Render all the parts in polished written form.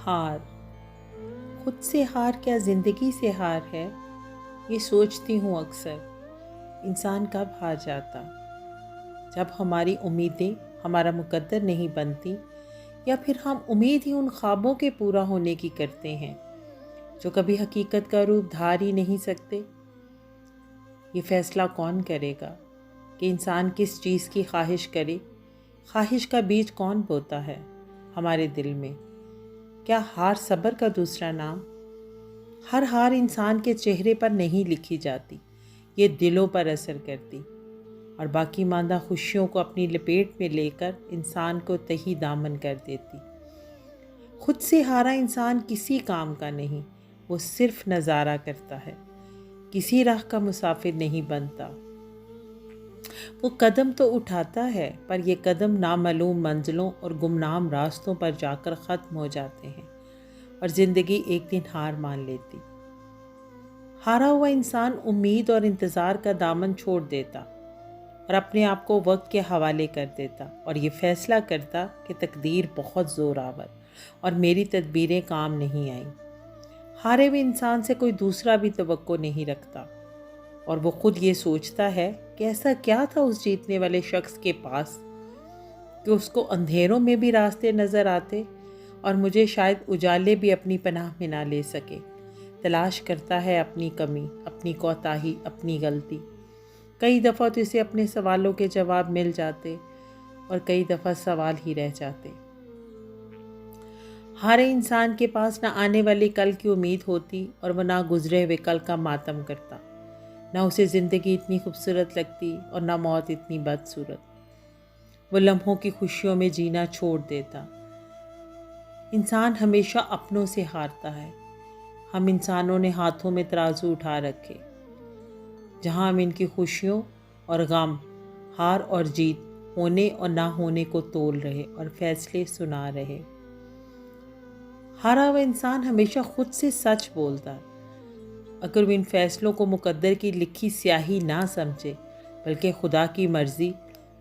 ہار، خود سے ہار کیا زندگی سے ہار ہے؟ یہ سوچتی ہوں اکثر، انسان کب ہار جاتا؟ جب ہماری امیدیں ہمارا مقدر نہیں بنتی، یا پھر ہم امید ہی ان خوابوں کے پورا ہونے کی کرتے ہیں جو کبھی حقیقت کا روپ دھار ہی نہیں سکتے۔ یہ فیصلہ کون کرے گا کہ انسان کس چیز کی خواہش کرے؟ خواہش کا بیج کون بوتا ہے ہمارے دل میں؟ کیا ہار صبر کا دوسرا نام؟ ہر ہار انسان کے چہرے پر نہیں لکھی جاتی، یہ دلوں پر اثر کرتی اور باقی ماندہ خوشیوں کو اپنی لپیٹ میں لے کر انسان کو تہی دامن کر دیتی۔ خود سے ہارا انسان کسی کام کا نہیں، وہ صرف نظارہ کرتا ہے، کسی راہ کا مسافر نہیں بنتا۔ وہ قدم تو اٹھاتا ہے، پر یہ قدم نامعلوم منزلوں اور گمنام راستوں پر جا کر ختم ہو جاتے ہیں اور زندگی ایک دن ہار مان لیتی۔ ہارا ہوا انسان امید اور انتظار کا دامن چھوڑ دیتا اور اپنے آپ کو وقت کے حوالے کر دیتا اور یہ فیصلہ کرتا کہ تقدیر بہت زور آور اور میری تدبیریں کام نہیں آئیں۔ ہارے ہوئے انسان سے کوئی دوسرا بھی توقع نہیں رکھتا اور وہ خود یہ سوچتا ہے کہ ایسا کیا تھا اس جیتنے والے شخص کے پاس کہ اس کو اندھیروں میں بھی راستے نظر آتے اور مجھے شاید اجالے بھی اپنی پناہ میں نہ لے سکے۔ تلاش کرتا ہے اپنی کمی، اپنی کوتاہی، اپنی غلطی۔ کئی دفعہ تو اسے اپنے سوالوں کے جواب مل جاتے اور کئی دفعہ سوال ہی رہ جاتے۔ ہر انسان کے پاس نہ آنے والے کل کی امید ہوتی اور وہ نہ گزرے ہوئے کل کا ماتم کرتا۔ نہ اسے زندگی اتنی خوبصورت لگتی اور نہ موت اتنی بدصورت۔ وہ لمحوں کی خوشیوں میں جینا چھوڑ دیتا۔ انسان ہمیشہ اپنوں سے ہارتا ہے۔ ہم انسانوں نے ہاتھوں میں ترازو اٹھا رکھے، جہاں ہم ان کی خوشیوں اور غم، ہار اور جیت، ہونے اور نہ ہونے کو تول رہے اور فیصلے سنا رہے۔ ہارا ہوا انسان ہمیشہ خود سے سچ بولتا ہے۔ اگر وہ ان فیصلوں کو مقدر کی لکھی سیاہی نہ سمجھے بلکہ خدا کی مرضی،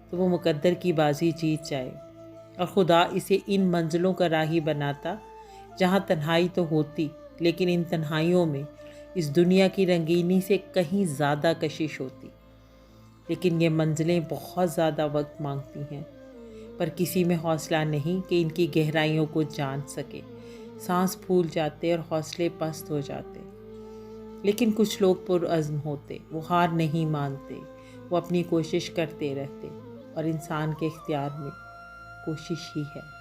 تو وہ مقدر کی بازی جیت جائے اور خدا اسے ان منزلوں کا راہی بناتا جہاں تنہائی تو ہوتی، لیکن ان تنہائیوں میں اس دنیا کی رنگینی سے کہیں زیادہ کشش ہوتی۔ لیکن یہ منزلیں بہت زیادہ وقت مانگتی ہیں، پر کسی میں حوصلہ نہیں کہ ان کی گہرائیوں کو جان سکے۔ سانس پھول جاتے اور حوصلے پست ہو جاتے۔ لیکن کچھ لوگ پرعزم ہوتے، وہ ہار نہیں مانتے، وہ اپنی کوشش کرتے رہتے اور انسان کے اختیار میں کوشش ہی ہے۔